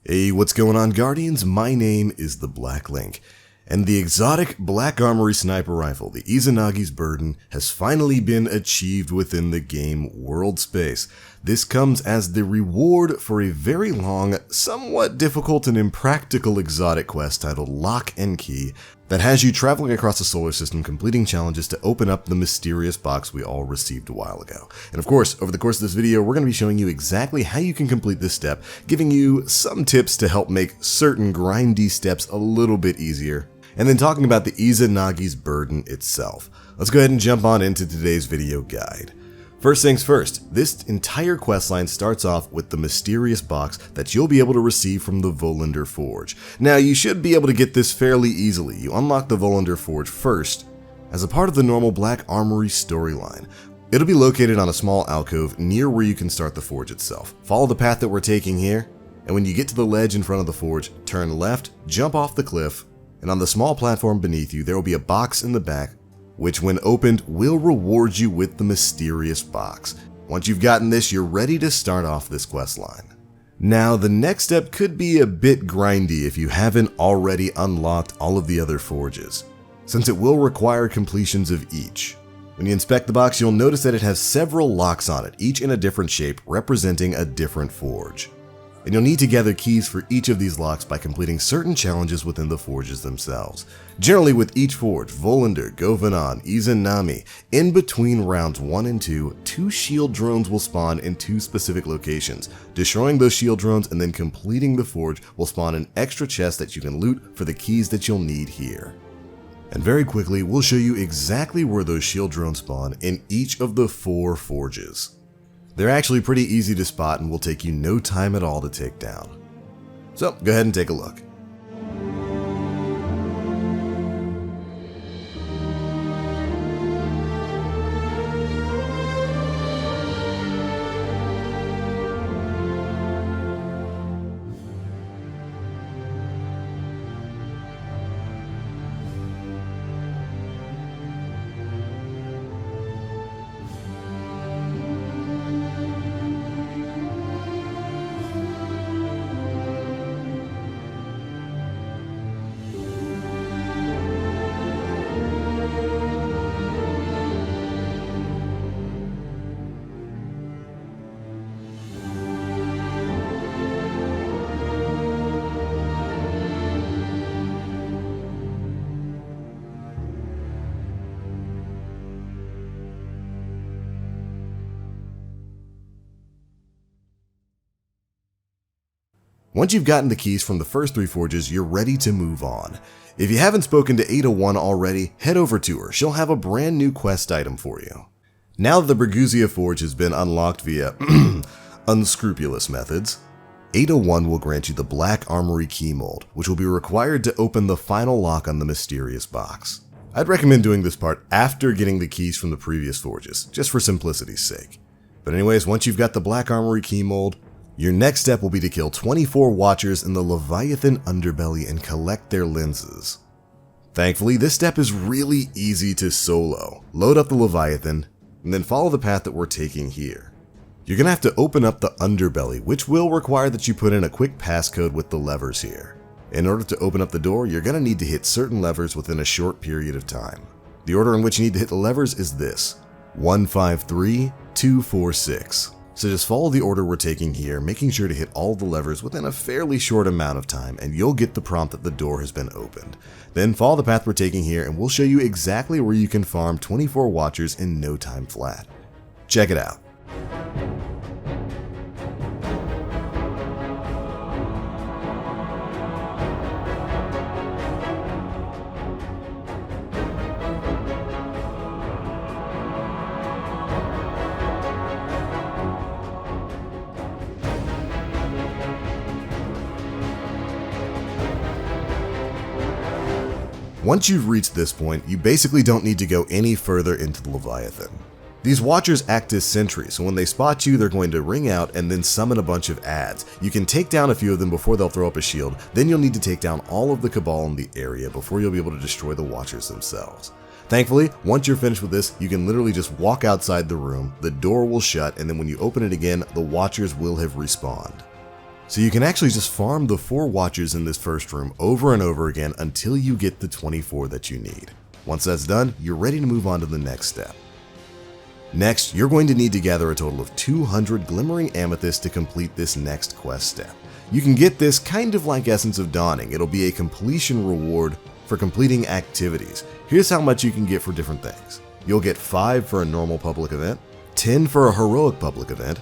Hey, what's going on, Guardians? My name is the Black Link, and the exotic Black Armory sniper rifle, the Izanagi's Burden, has finally been achieved within the game World Space. This comes as the reward for a very long, somewhat difficult and impractical exotic quest titled Lock and Key that has you traveling across the solar system completing challenges to open up the mysterious box we all received a while ago. And of course, over the course of this video, we're going to be showing you exactly how you can complete this step, giving you some tips to help make certain grindy steps a little bit easier, and then talking about the Izanagi's Burden itself. Let's go ahead and jump on into today's video guide. First things first, this entire questline starts off with the mysterious box that you'll be able to receive from the Volander Forge. Now, you should be able to get this fairly easily. You unlock the Volander Forge first as a part of the normal Black Armory storyline. It'll be located on a small alcove near where you can start the forge itself. Follow the path that we're taking here, and when you get to the ledge in front of the forge, turn left, jump off the cliff, and on the small platform beneath you, there will be a box in the back which when opened will reward you with the mysterious box. Once you've gotten this, you're ready to start off this quest line. Now, the next step could be a bit grindy if you haven't already unlocked all of the other forges, since it will require completions of each. When you inspect the box, you'll notice that it has several locks on it, each in a different shape, representing a different forge. And you'll need to gather keys for each of these locks by completing certain challenges within the forges themselves. Generally, with each forge, Volander, Govanon, Izanami, in between rounds 1 and 2, 2 shield drones will spawn in 2 specific locations. Destroying those shield drones and then completing the forge will spawn an extra chest that you can loot for the keys that you'll need here. And very quickly, we'll show you exactly where those shield drones spawn in each of the 4 forges. They're actually pretty easy to spot and will take you no time at all to take down. So go ahead and take a look. Once you've gotten the keys from the first 3 forges, you're ready to move on. If you haven't spoken to Ada 1 already, head over to her. She'll have a brand new quest item for you. Now that the Braguzia Forge has been unlocked via unscrupulous methods, Ada 1 will grant you the Black Armory key mold, which will be required to open the final lock on the mysterious box. I'd recommend doing this part after getting the keys from the previous forges, just for simplicity's sake. But anyways, once you've got the Black Armory key mold, your next step will be to kill 24 Watchers in the Leviathan underbelly and collect their lenses. Thankfully, this step is really easy to solo. Load up the Leviathan, and then follow the path that we're taking here. You're going to have to open up the underbelly, which will require that you put in a quick passcode with the levers here. In order to open up the door, you're going to need to hit certain levers within a short period of time. The order in which you need to hit the levers is this: 1, 5, 3, 2, 4, 6. So just follow the order we're taking here, making sure to hit all the levers within a fairly short amount of time, and you'll get the prompt that the door has been opened. Then follow the path we're taking here, and we'll show you exactly where you can farm 24 Watchers in no time flat. Check it out. Once you've reached this point, you basically don't need to go any further into the Leviathan. These Watchers act as sentries, so when they spot you, they're going to ring out and then summon a bunch of adds. You can take down a few of them before they'll throw up a shield, then you'll need to take down all of the Cabal in the area before you'll be able to destroy the Watchers themselves. Thankfully, once you're finished with this, you can literally just walk outside the room, the door will shut, and then when you open it again, the Watchers will have respawned. So you can actually just farm the 4 watchers in this first room over and over again until you get the 24 that you need. Once that's done, you're ready to move on to the next step. Next, you're going to need to gather a total of 200 Glimmering Amethyst to complete this next quest step. You can get this kind of like Essence of Dawning. It'll be a completion reward for completing activities. Here's how much you can get for different things. You'll get 5 for a normal public event, 10 for a heroic public event,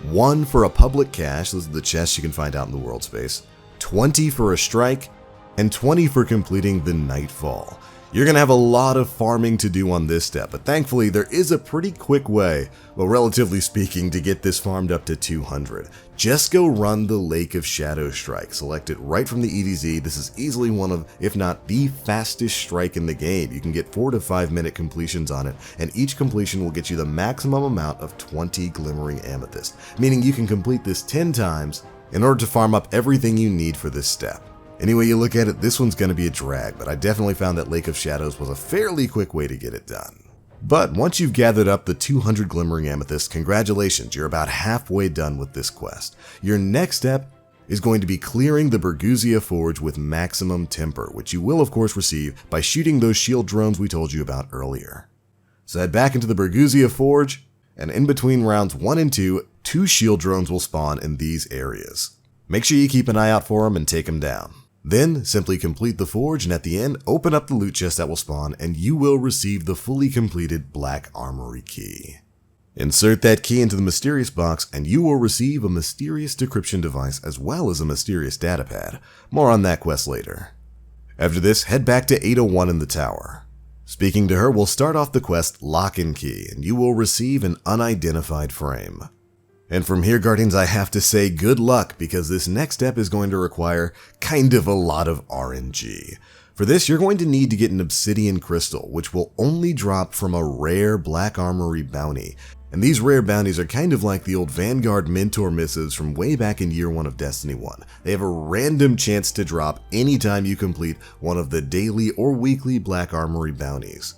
1 for a public cache, those are the chests you can find out in the world space, 20 for a strike, and 20 for completing the Nightfall. You're going to have a lot of farming to do on this step, but thankfully there is a pretty quick way, well relatively speaking, to get this farmed up to 200. Just go run the Lake of Shadow Strike. Select it right from the EDZ. This is easily one of, if not the fastest strike in the game. You can get 4 to 5 minute completions on it, and each completion will get you the maximum amount of 20 Glimmering Amethyst, meaning you can complete this 10 times in order to farm up everything you need for this step. Any way you look at it, this one's going to be a drag, but I definitely found that Lake of Shadows was a fairly quick way to get it done. But once you've gathered up the 200 Glimmering Amethyst, congratulations, you're about halfway done with this quest. Your next step is going to be clearing the Berguzia Forge with maximum temper, which you will of course receive by shooting those shield drones we told you about earlier. So head back into the Berguzia Forge, and in between rounds 1 and 2, 2 shield drones will spawn in these areas. Make sure you keep an eye out for them and take them down. Then, simply complete the forge, and at the end, open up the loot chest that will spawn, and you will receive the fully completed Black Armory key. Insert that key into the mysterious box, and you will receive a mysterious decryption device as well as a mysterious datapad. More on that quest later. After this, head back to 801 in the tower. Speaking to her, we'll start off the quest Lock and Key, and you will receive an unidentified frame. And from here, Guardians, I have to say good luck, because this next step is going to require kind of a lot of RNG. For this, you're going to need to get an obsidian crystal, which will only drop from a rare Black Armory bounty. And these rare bounties are kind of like the old Vanguard mentor missives from way back in year 1 of Destiny 1. They have a random chance to drop anytime you complete one of the daily or weekly Black Armory bounties.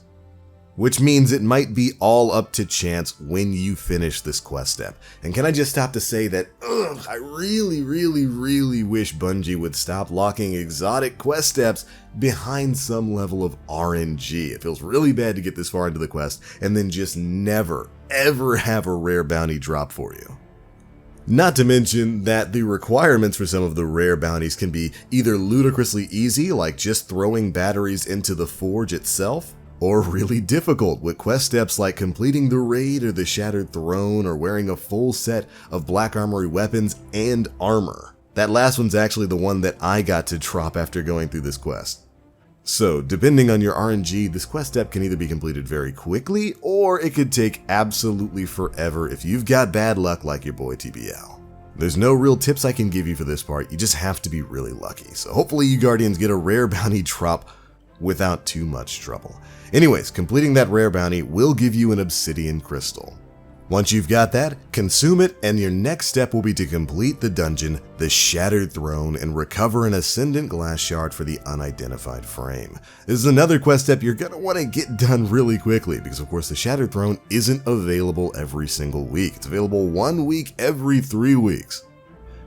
Which means it might be all up to chance when you finish this quest step. And can I just stop to say that, I really wish Bungie would stop locking exotic quest steps behind some level of RNG. It feels really bad to get this far into the quest and then just never, ever have a rare bounty drop for you. Not to mention that the requirements for some of the rare bounties can be either ludicrously easy, like just throwing batteries into the forge itself, or really difficult with quest steps like completing the raid or the Shattered Throne or wearing a full set of Black Armory weapons and armor. That last one's actually the one that I got to drop after going through this quest. So, depending on your RNG, this quest step can either be completed very quickly, or it could take absolutely forever if you've got bad luck like your boy TBL. There's no real tips I can give you for this part, you just have to be really lucky. So hopefully you Guardians get a rare bounty drop without too much trouble. Anyways, completing that rare bounty will give you an obsidian crystal. Once you've got that, consume it, and your next step will be to complete the dungeon, the Shattered Throne, and recover an Ascendant Glass Shard for the unidentified frame. This is another quest step you're going to want to get done really quickly, because of course the Shattered Throne isn't available every single week. It's available 1 week every 3 weeks.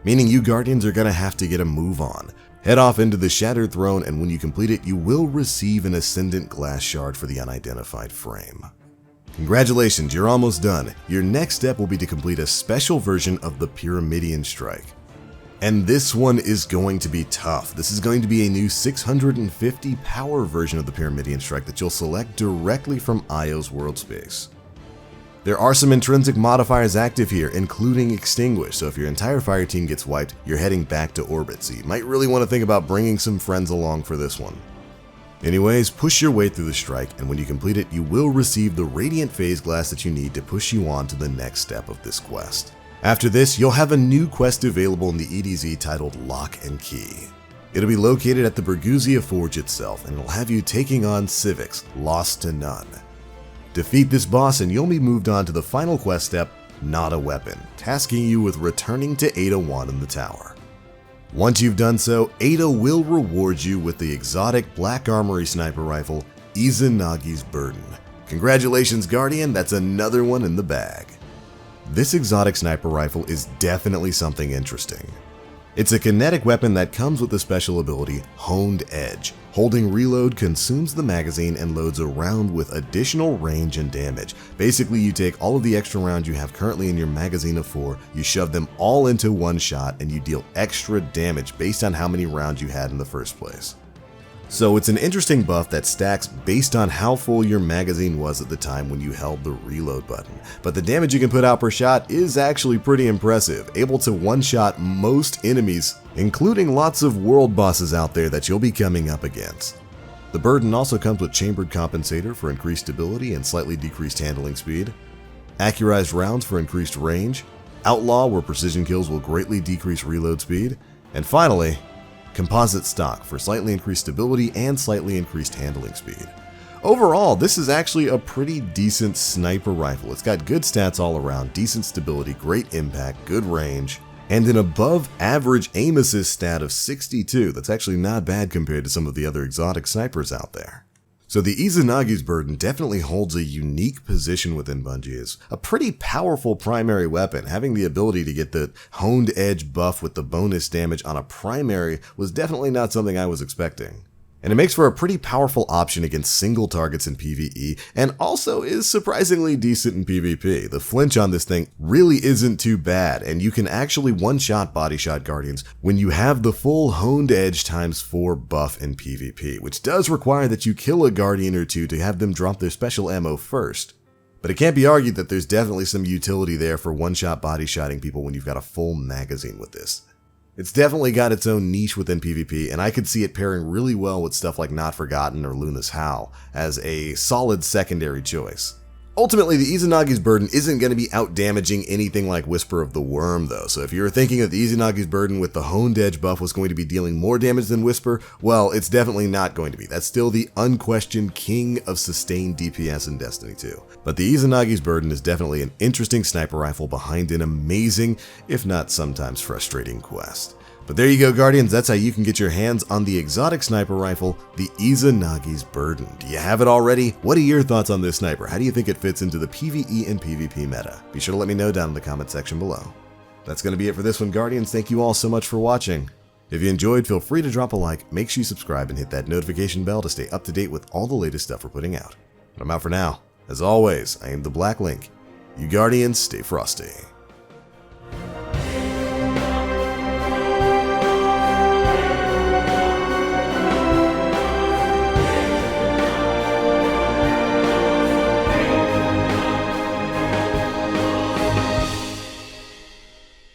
Meaning you Guardians are going to have to get a move on. Head off into the Shattered Throne, and when you complete it, you will receive an Ascendant Glass Shard for the unidentified frame. Congratulations, you're almost done. Your next step will be to complete a special version of the Pyramidion Strike. And this one is going to be tough. This is going to be a new 650 power version of the Pyramidion Strike that you'll select directly from Io's world space. There are some intrinsic modifiers active here, including Extinguish, so if your entire fire team gets wiped, you're heading back to orbit, so you might really want to think about bringing some friends along for this one. Anyways, push your way through the strike, and when you complete it, you will receive the Radiant Phase Glass that you need to push you on to the next step of this quest. After this, you'll have a new quest available in the EDZ titled Lock and Key. It'll be located at the Berguzia Forge itself, and it'll have you taking on Civics, Lost to None. Defeat this boss and you'll be moved on to the final quest step, Not a Weapon, tasking you with returning to 801 in the tower. Once you've done so, Ada will reward you with the exotic Black Armory sniper rifle, Izanagi's Burden. Congratulations Guardian, that's another one in the bag. This exotic sniper rifle is definitely something interesting. It's a kinetic weapon that comes with the special ability Honed Edge. Holding reload consumes the magazine and loads a round with additional range and damage. Basically, you take all of the extra rounds you have currently in your magazine of 4, you shove them all into one shot, and you deal extra damage based on how many rounds you had in the first place. So it's an interesting buff that stacks based on how full your magazine was at the time when you held the reload button. But the damage you can put out per shot is actually pretty impressive, able to one-shot most enemies, including lots of world bosses out there that you'll be coming up against. The burden also comes with chambered compensator for increased stability and slightly decreased handling speed, accurized rounds for increased range, outlaw where precision kills will greatly decrease reload speed, and finally, composite stock for slightly increased stability and slightly increased handling speed. Overall, this is actually a pretty decent sniper rifle. It's got good stats all around, decent stability, great impact, good range, and an above average aim assist stat of 62. That's actually not bad compared to some of the other exotic snipers out there. So the Izanagi's burden definitely holds a unique position within Bungie as a pretty powerful primary weapon. Having the ability to get the honed edge buff with the bonus damage on a primary was definitely not something I was expecting. And it makes for a pretty powerful option against single targets in PvE, and also is surprisingly decent in PvP. The flinch on this thing really isn't too bad, and you can actually one-shot body shot Guardians when you have the full honed edge ×4 buff in PvP, which does require that you kill a Guardian or two to have them drop their special ammo first. But it can't be argued that there's definitely some utility there for one-shot body shotting people when you've got a full magazine with this. It's definitely got its own niche within PvP, and I could see it pairing really well with stuff like Not Forgotten or Luna's Howl as a solid secondary choice. Ultimately, the Izanagi's burden isn't going to be out-damaging anything like Whisper of the Worm, though, so if you were thinking that the Izanagi's burden with the honed edge buff was going to be dealing more damage than Whisper, well, it's definitely not going to be. That's still the unquestioned king of sustained DPS in Destiny 2. But the Izanagi's burden is definitely an interesting sniper rifle behind an amazing, if not sometimes frustrating quest. But there you go, Guardians, that's how you can get your hands on the exotic sniper rifle, the Izanagi's burden. Do you have it already? What are your thoughts on this sniper? How do you think it fits into the PvE and PvP meta? Be sure to let me know down in the comment section below. That's going to be it for this one, Guardians. Thank you all so much for watching. If you enjoyed, feel free to drop a like, make sure you subscribe, and hit that notification bell to stay up to date with all the latest stuff we're putting out. But I'm out for now. As always, I am the Black Link. You Guardians, stay frosty.